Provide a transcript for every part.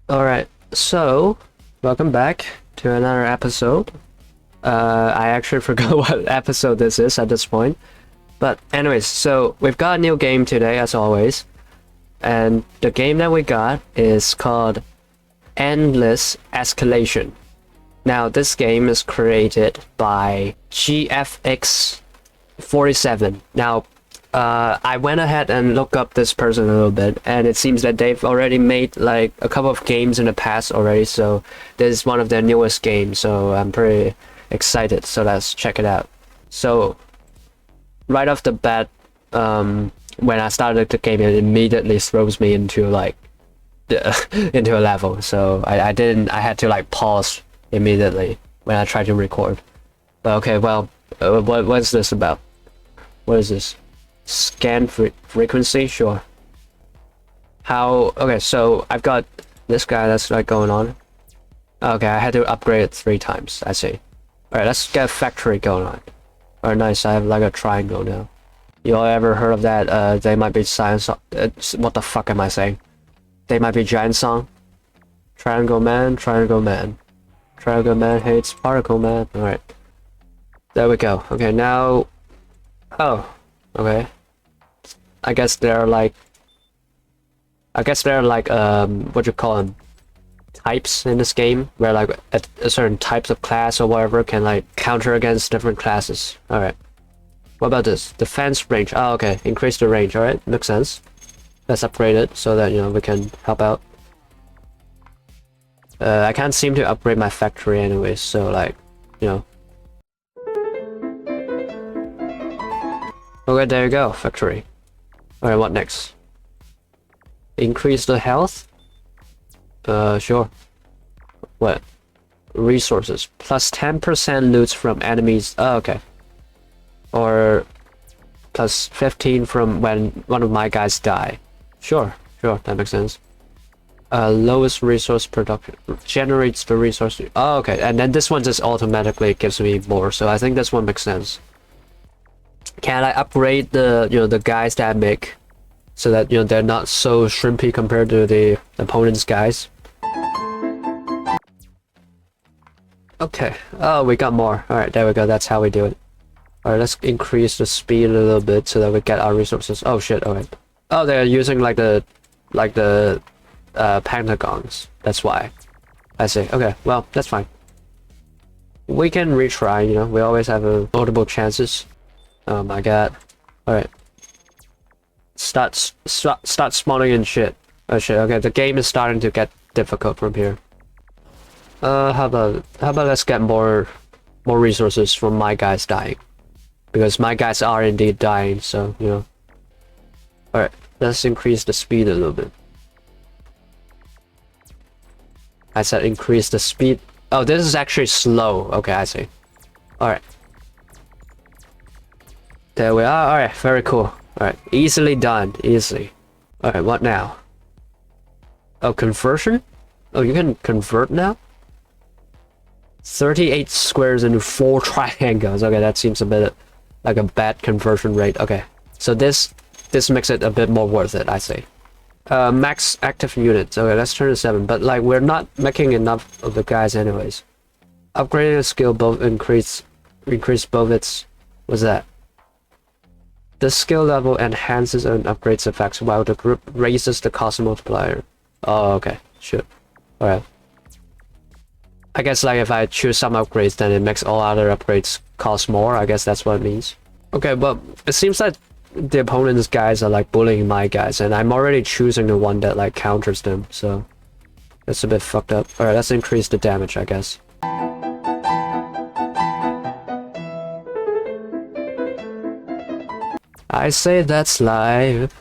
Alright, so welcome back to another episode. I actually forgot what episode this is at this point. But anyways, so we've got a new game today as always. And the game that we got is called Endless Escalation. Now this game is created by GFX 47. Now I went ahead and looked up this person a little bit, and it seems that they've already made like a couple of games in the past already, so this is one of their newest games, so I'm pretty excited. So let's check it out. So right off the bat, when I started the game, it immediately throws me into like into a level, so I had to like pause immediately when I tried to record. But okay, well, what's this about? What is this? Scan frequency, sure. How? Okay, so I've got this guy that's like going on. Okay, I had to upgrade it 3 times. I see. All right, let's get a factory going on. All right, nice. I have like a triangle now. You all ever heard of that? They might be science. What the fuck am I saying? They might be giant song. Triangle man, triangle man. Triangle man hates particle man. All right. There we go. Okay, now. Oh. Okay. I guess they're like what you call them, types in this game, where like a certain types of class or whatever can like counter against different classes. All right. What about this? Defense range. Oh, okay. Increase the range. All right. Makes sense. Let's upgrade it so that we can help out. I can't seem to upgrade my factory anyways, so like, Okay, there you go, factory. Alright, what next? Increase the health? Sure. What? Resources. Plus 10% loots from enemies. Oh, okay. Or plus 15 from when one of my guys die. Sure, that makes sense. Lowest resource production. Generates the resource. Oh, okay. And then this one just automatically gives me more, so I think this one makes sense. Can I upgrade the the guys that I make so that they're not so shrimpy compared to the opponent's guys? Okay. Oh, we got more. All right, there we go. That's how we do it. All right, let's increase the speed a little bit so that we get our resources. Oh shit! All right. Oh, they're using like the pentagons. That's why. I see. Okay. Well, that's fine. We can retry. We always have multiple chances. Oh my god. Alright. Start spawning in shit. Oh shit, okay, the game is starting to get difficult from here. How about let's get more resources from my guys dying. Because my guys are indeed dying, so Alright, let's increase the speed a little bit. I said increase the speed. Oh, this is actually slow. Okay, I see. Alright. There we are. Alright, very cool. Alright, easily done. Easily. Alright, what now? Oh, conversion? Oh, you can convert now? 38 squares into 4 triangles. Okay, that seems a bit like a bad conversion rate. Okay, so this makes it a bit more worth it, I say. Max active units. Okay, let's turn to 7. But like, we're not making enough of the guys anyways. Upgrading a skill both increase both its... What's that? The skill level enhances and upgrades effects while the group raises the cost multiplier. Oh, okay. Sure. Alright. I guess like if I choose some upgrades, then it makes all other upgrades cost more. I guess that's what it means. Okay, well, it seems like the opponent's guys are like bullying my guys, and I'm already choosing the one that like counters them, so that's a bit fucked up. Alright, let's increase the damage, I guess. I say that's live.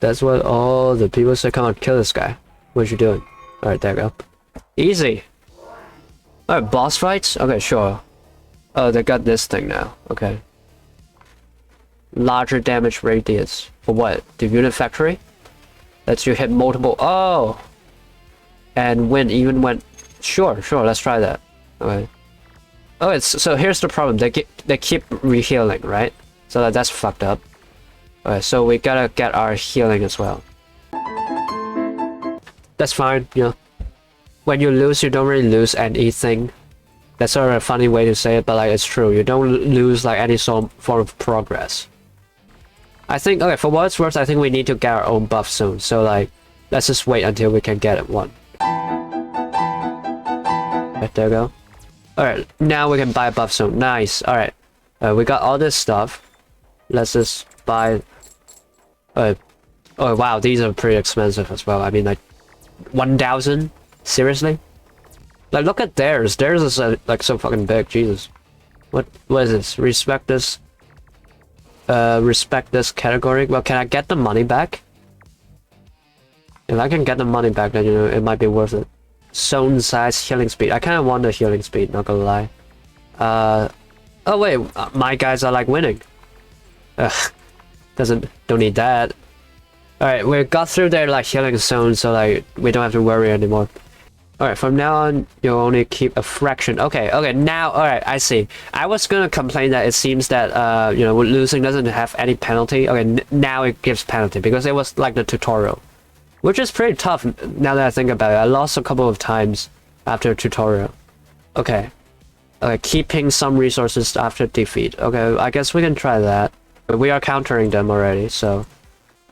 That's what all the people say. Come on, kill this guy. What you doing? Alright, there we go. Easy. Alright, boss fights? Okay, sure. Oh, they got this thing now. Okay. Larger damage radius. For what? The unit factory? Lets you hit multiple... Oh! And win even when... Sure, let's try that. Okay. Oh, so here's the problem. They keep re-healing, right? So that's fucked up. Alright, so we gotta get our healing as well. That's fine, you know. When you lose, you don't really lose anything. That's sort of a funny way to say it, but like it's true. You don't lose like any form of progress. I think, okay, for what it's worth, I think we need to get our own buff soon. So like, let's just wait until we can get it one. Right, there we go. Alright, now we can buy a buff soon. Nice, alright. We got all this stuff. Let's just buy... oh wow, these are pretty expensive as well. I mean like, 1,000? Seriously? Like, look at theirs. Theirs is like so fucking big. Jesus. What is this? Respect this category. Well, can I get the money back? If I can get the money back, then you know it might be worth it. Zone size, healing speed. I kind of want the healing speed, not gonna lie. Oh wait, my guys are like winning. Don't need that. Alright, we got through their like healing zone, so like we don't have to worry anymore. Alright, from now on, you'll only keep a fraction. Okay, now, alright, I see. I was gonna complain that it seems that, you know, losing doesn't have any penalty. Okay, now it gives penalty, because it was like the tutorial. Which is pretty tough, now that I think about it. I lost a couple of times after tutorial. Okay. Okay, keeping some resources after defeat. Okay, I guess we can try that. But we are countering them already, so...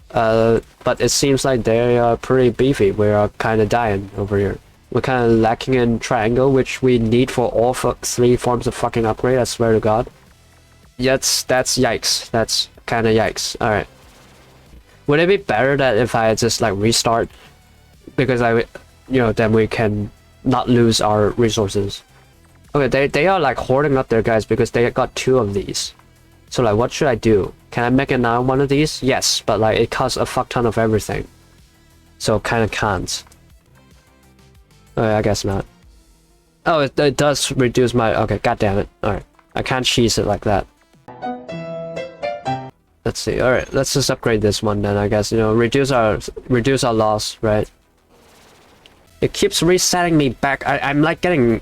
but it seems like they are pretty beefy. We are kind of dying over here. We're kind of lacking in triangle, which we need for all 3 forms of fucking upgrade, I swear to god. That's yikes. That's kind of yikes. Alright. Would it be better that if I just like restart? Because you know, then we can not lose our resources. Okay, they are like hoarding up their guys because they got 2 of these. So like, what should I do? Can I make another one of these? Yes, but like it costs a fuck ton of everything. So kind of can't. I guess not. Oh, it does reduce my... okay, goddammit. Alright. I can't cheese it like that. Let's see. Alright, let's just upgrade this one then, I guess. You know, reduce our loss, right? It keeps resetting me back. I'm like getting...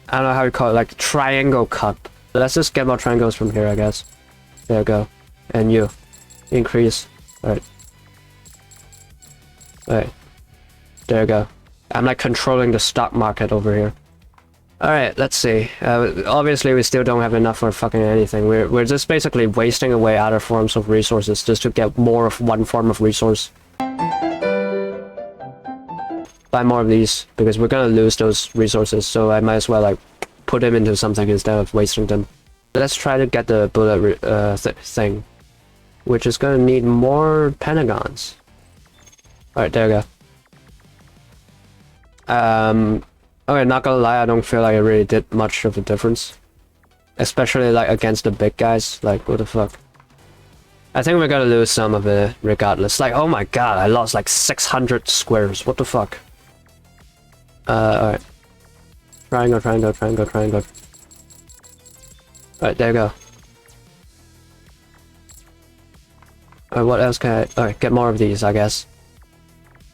I don't know how you call it, like triangle cut. Let's just get more triangles from here, I guess. There we go. And you. Increase. Alright. Alright. There we go. I'm like controlling the stock market over here. Alright, let's see. Obviously we still don't have enough for fucking anything. We're just basically wasting away other forms of resources just to get more of one form of resource. Buy more of these, because we're gonna lose those resources, so I might as well like put them into something instead of wasting them. Let's try to get the bullet thing, which is gonna need more pentagons. Alright, there we go. Okay, not gonna lie, I don't feel like it really did much of a difference. Especially like against the big guys, like what the fuck. I think we're gonna lose some of it regardless. Like, oh my god, I lost like 600 squares, what the fuck. Alright. Triangle, triangle, triangle, triangle. Alright, there you go. Alright, what else can I... alright, get more of these, I guess.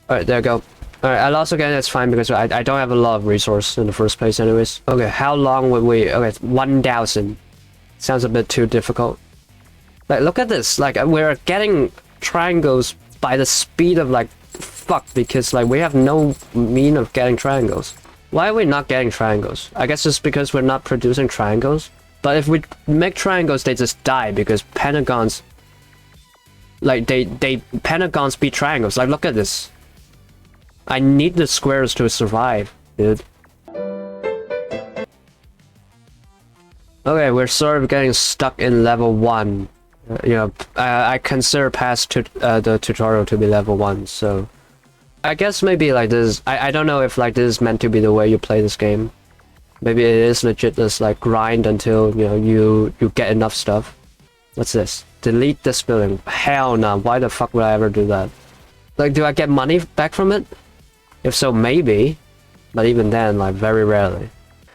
Alright, there you go. Alright, I lost again, that's fine because I don't have a lot of resource in the first place anyways. Okay, how long would we... okay, 1,000. Sounds a bit too difficult. Like, look at this. Like, we're getting triangles by the speed of, like, fuck, because, like, we have no mean of getting triangles. Why are we not getting triangles? I guess it's because we're not producing triangles. But if we make triangles, they just die because pentagons... like, pentagons beat triangles. Like, look at this. I need the squares to survive, dude. Okay, we're sort of getting stuck in level 1. You know, I consider past the tutorial to be level 1, so... I guess maybe like this... I don't know if like this is meant to be the way you play this game. Maybe it is legit just like grind until, you know, you get enough stuff. What's this? Delete this building. Hell no, why the fuck would I ever do that? Like, do I get money back from it? If so, maybe. But even then, like, very rarely.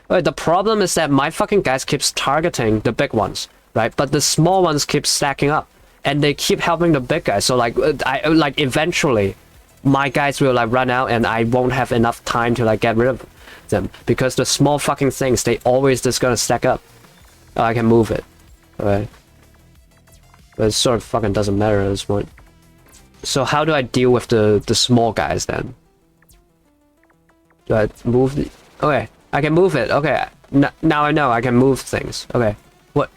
Alright, the problem is that my fucking guys keeps targeting the big ones, right? But the small ones keep stacking up. And they keep helping the big guys. So, like, eventually, my guys will, like, run out and I won't have enough time to, like, get rid of them. Because the small fucking things, they always just gonna stack up. Oh, I can move it. Alright. But it sort of fucking doesn't matter at this point. So how do I deal with the small guys then? Do I move the... Okay, I can move it. Okay, now I know I can move things. Okay, what?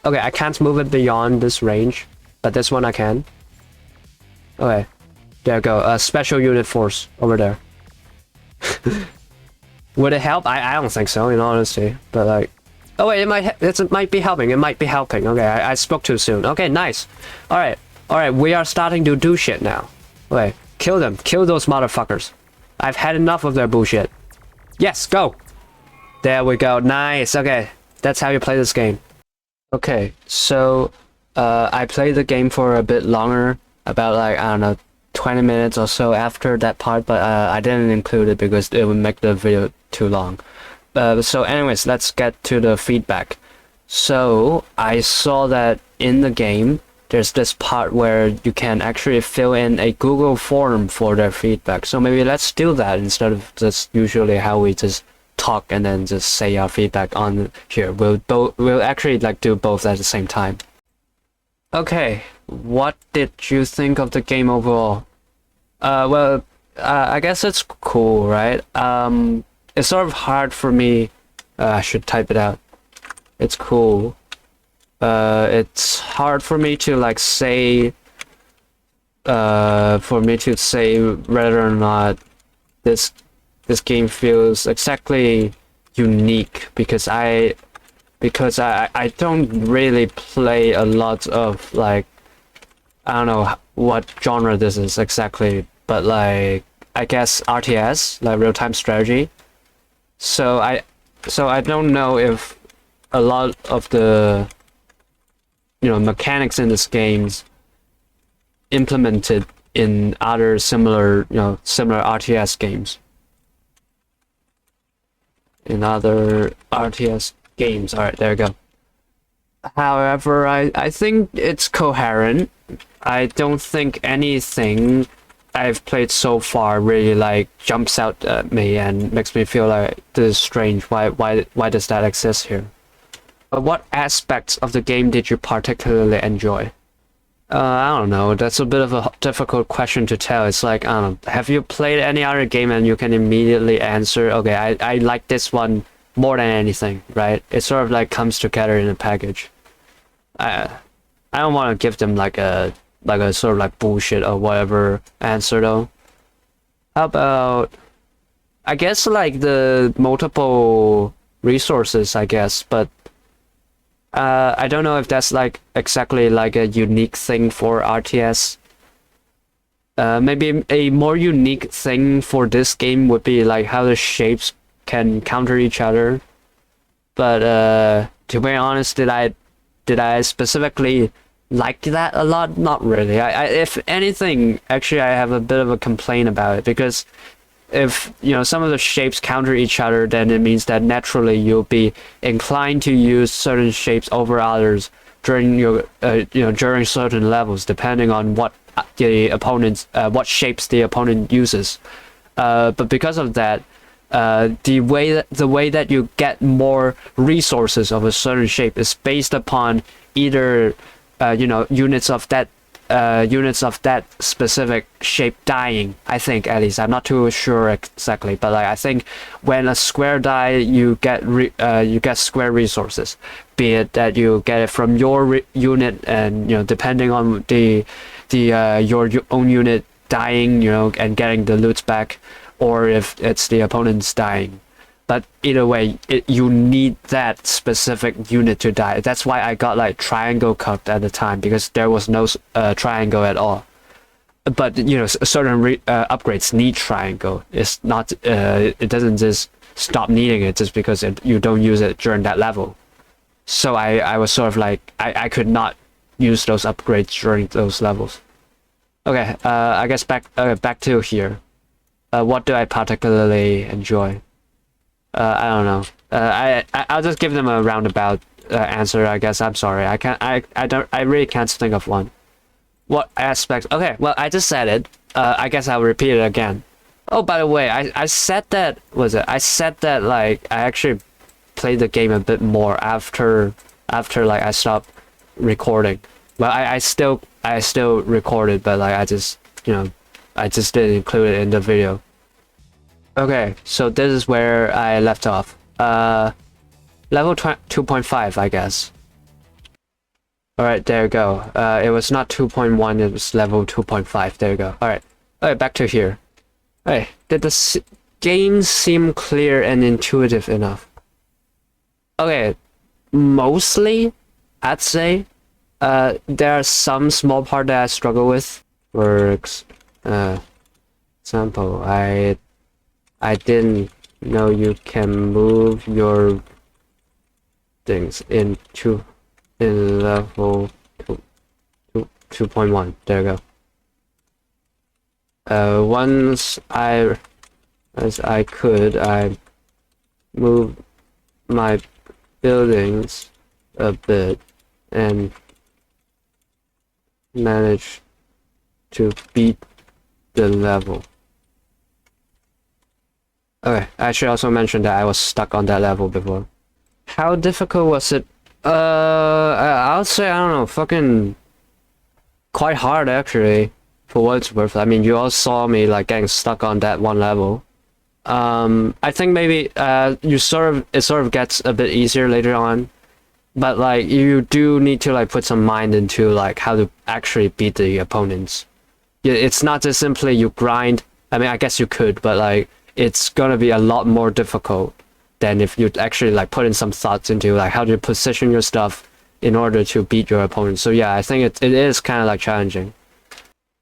Okay, I can't move it beyond this range, but this one I can. Okay, there you go. A special unit force over there. Would it help? I don't think so, in honesty. But like, oh wait, it might be helping. It might be helping. Okay, I spoke too soon. Okay, nice. All right. We are starting to do shit now. Okay, kill them. Kill those motherfuckers. I've had enough of their bullshit. Yes, go. There we go. Nice. Okay, that's how you play this game. Okay, so I played the game for a bit longer, about like, I don't know, 20 minutes or so after that part, but I didn't include it because it would make the video too long. So anyways, let's get to the feedback. So I saw that in the game there's this part where you can actually fill in a Google form for their feedback. So maybe let's do that instead of just usually how we just talk and then just say our feedback on here. We'll actually like do both at the same time. Okay, what did you think of the game overall? Well, I guess it's cool, right? It's sort of hard for me. I should type it out. It's cool. It's hard for me to like say. For me to say whether or not this game feels exactly unique because I don't really play a lot of like, I don't know what genre this is exactly, but like I guess RTS, like real-time strategy. So I don't know if a lot of the mechanics in this game's implemented in other similar RTS games. In other RTS games. Alright, there you go. However, I think it's coherent. I don't think anything I've played so far really like jumps out at me and makes me feel like this is strange. Why does that exist here? But what aspects of the game did you particularly enjoy? I don't know. That's a bit of a difficult question to tell. It's like, I don't know. Have you played any other game and you can immediately answer, okay, I like this one more than anything, right? It sort of like comes together in a package. I don't want to give them like a sort of like bullshit or whatever answer though. How about, I guess like the multiple resources, I guess, but I don't know if that's like exactly like a unique thing for RTS. Maybe a more unique thing for this game would be like how the shapes can counter each other. But to be honest, did I specifically like that a lot? Not really. If anything, actually I have a bit of a complaint about it, because if some of the shapes counter each other, then it means that naturally you'll be inclined to use certain shapes over others during your during certain levels, depending on what the opponent's what shapes the opponent uses. But because of that, the way that you get more resources of a certain shape is based upon either units of that specific shape dying. I think, at least I'm not too sure exactly, but like I think when a square die, you get square resources, be it that you get it from your unit, and depending on your own unit dying, and getting the loots back, or if it's the opponent's dying. But either way, you need that specific unit to die. That's why I got like triangle cup at the time, because there was no triangle at all. But certain upgrades need triangle. It's not. It doesn't just stop needing it just because you don't use it during that level. So I was sort of like I could not use those upgrades during those levels. Okay. I guess back to here. What do I particularly enjoy? I don't know. I'll just give them a roundabout answer, I guess. I'm sorry. I really can't think of one. What aspects? Okay, well, I just said it. I guess I'll repeat it again. Oh, by the way, I said that, I said that like I actually played the game a bit more after like I stopped recording. Well, I still recorded, but like I just didn't include it in the video. Okay, so this is where I left off. Level 2.5, I guess. Alright, there you go. It was not 2.1, it was level 2.5. There you go. Alright, back to here. Hey, did the game seem clear and intuitive enough? Okay, mostly, I'd say. There are some small part that I struggle with. For example, I didn't know you can move your things in level 2.1. There you go. Once I moved my buildings a bit and managed to beat the level. Okay, I should also mention that I was stuck on that level before. How difficult was it? I'll say, I don't know, fucking quite hard actually, for what it's worth. I mean, you all saw me like getting stuck on that one level. I think maybe it sort of gets a bit easier later on, but like you do need to like put some mind into like how to actually beat the opponents. It's not just simply you grind. I mean, I guess you could, but like it's gonna be a lot more difficult than if you actually like put in some thoughts into like how to position your stuff in order to beat your opponent. So yeah, I think it is kind of like challenging.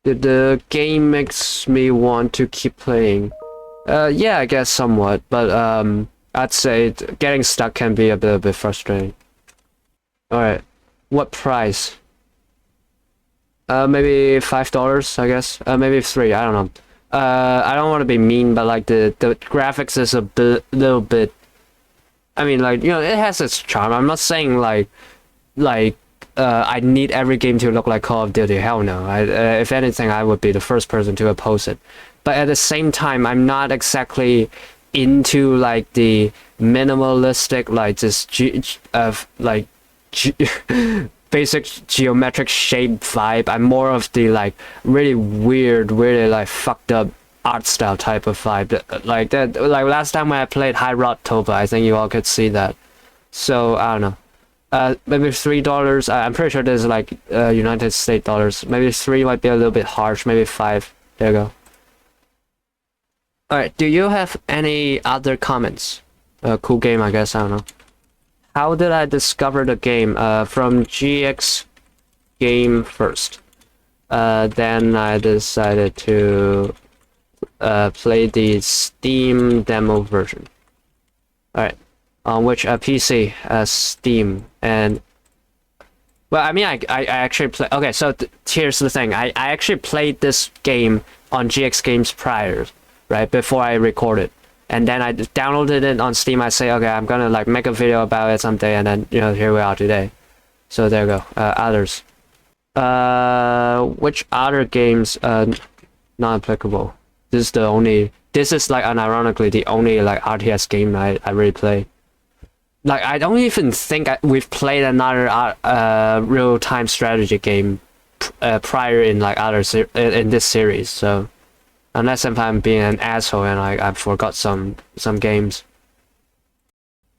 Did the game makes me want to keep playing? Yeah, I guess somewhat, but I'd say getting stuck can be a bit frustrating. Alright, what price? Maybe $5, I guess. Maybe 3, I don't know. I don't want to be mean, but like the graphics is a little bit. I mean, like, you know, it has its charm. I'm not saying like I need every game to look like Call of Duty. Hell no. If anything, I would be the first person to oppose it. But at the same time, I'm not exactly into like the minimalistic, like just basic geometric shape vibe. I'm more of the like really weird, really like fucked up art style type of vibe. Like that, like last time when I played High Rot Toba, I think you all could see that. So I don't know. Maybe $3. I'm pretty sure there's like United States dollars. Maybe 3 might be a little bit harsh. Maybe 5. There you go. Alright, do you have any other comments? Cool game, I guess. I don't know. How did I discover the game? From GX Game first. Then I decided to play the Steam demo version. Alright, on which PC, Steam, and well, I mean, I actually play. Okay, so here's the thing. I actually played this game on GX Games prior, right, before I recorded. And then I downloaded it on Steam. I say, okay, I'm gonna like make a video about it someday, and then, you know, here we are today. So there you go. Others. Which other games not applicable? This is the only. This is like unironically the only like RTS game I really play. Like I don't even think we've played another real-time strategy game prior in like in this series. So. Unless if I'm being an asshole and I forgot some games.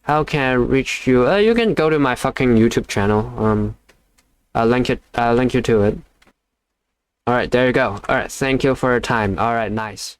How can I reach you? You can go to my fucking YouTube channel. I'll link you to it. Alright, there you go. Alright, thank you for your time. Alright, nice.